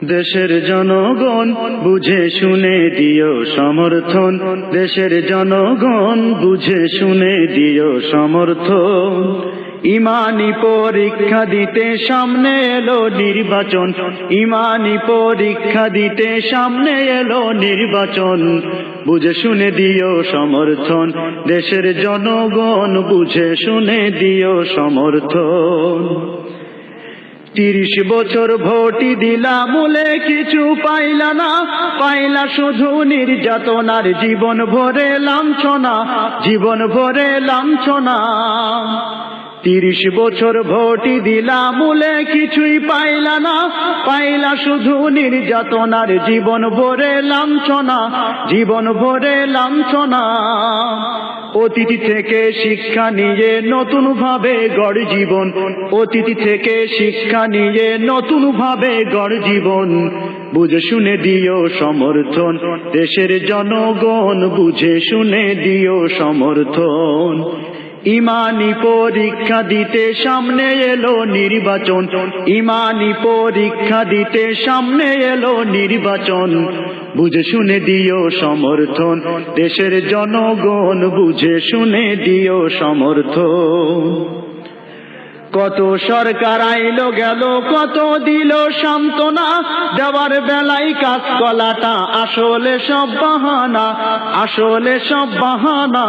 দেশের জনগণ বুঝে শুনে দিও সমর্থন, দেশের জনগণ বুঝে শুনে দিও সমর্থন। ইমানি পরীক্ষা দিতে সামনে এলো নির্বাচন, ইমানি পরীক্ষা দিতে সামনে এলো নির্বাচন। বুঝে শুনে দিও সমর্থন, দেশের জনগণ বুঝে শুনে দিও সমর্থন। 30 বছর ভোটই দিলা মূলে কিছু পাইলা না, পাইলা শুধু নির্যাতনার জীবন ভরে লাঞ্ছনা, জীবন ভরে লাঞ্ছনা। 30 বছর ভোটই দিলা মূলে কিছুই পাইলা না, পাইলা শুধু নির্যাতনার জীবন ভরে লাঞ্ছনা, জীবন ভরে লাঞ্ছনা। অতীত থেকে শিক্ষা নিয়ে নতুন ভাবে গড় জীবন, অতীত থেকে শিক্ষা নিয়ে নতুন ভাবে গড় জীবন। বুঝে শুনে দিও সমর্থন, দেশের জনগণ বুঝে শুনে দিও সমর্থন। ইমানি পরীক্ষা দিতে সামনে এলো নির্বাচন, ইমানি পরীক্ষা দিতে সামনে এলো নির্বাচন। বুঝে শুনে দিও সমর্থন, দেশের জনগণ বুঝে শুনে দিও সমর্থন। কত সরকার আইলো গেল, কত দিল সান্ত্বনা, দেওয়ার বেলায় কাঁচকলাটা আসলে সব বাহানা, আসলে সব বাহানা।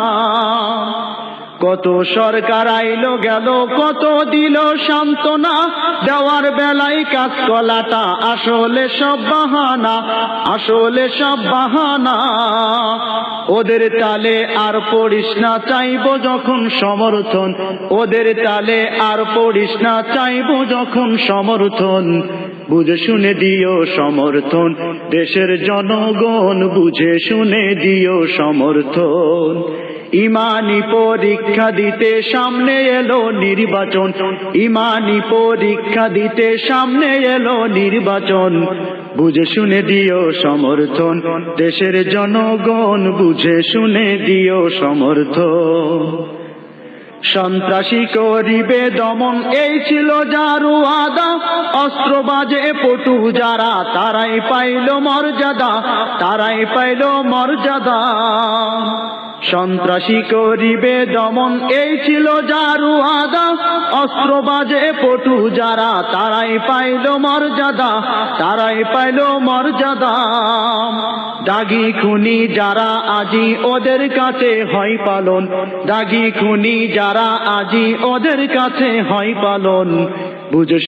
কত সরকার আইলো গেল, কত দিল সান্ত্বনা, দেওয়ার বেলায় কাঁচকলাটা আসলে সব বাহানা, আসলে সব বাহানা। ওদের তালে আর পড়িস না, চাইবো যখন সমর্থন, ওদের তালে আর পড়িস না, চাইবো যখন সমর্থন। বুঝে শুনে দিও সমর্থন, দেশের জনগণ বুঝে শুনে দিও সমর্থন। ইমানি পরীক্ষা দিতে সামনে এলো নির্বাচন, ইমানি পরীক্ষা দিতে সামনে এলো নির্বাচন। বুঝে শুনে দিও সমর্থন, দেশের জনগণ বুঝে শুনে দিও সমর্থন। সন্ত্রাসী করিবে দমন, এই ছিল যার ওয়াদা, অস্ত্র বাজে পটু যারা, তারাই পাইল মর্যাদা, তারাই পাইল মর্যাদা। সন্ত্রাসী করিবে দমন, এই ছিল যার ওয়াদা, অস্ত্র বাজে পটু যারা, তারাই পাইল মর্যাদা, তারাই পাইল মর্যাদা। দাগি খুনি যারা আজি ওদের কাছে হয় পালন, দাগি খুনি যারা আজি ওদের কাছে হয় পালন। বুঝে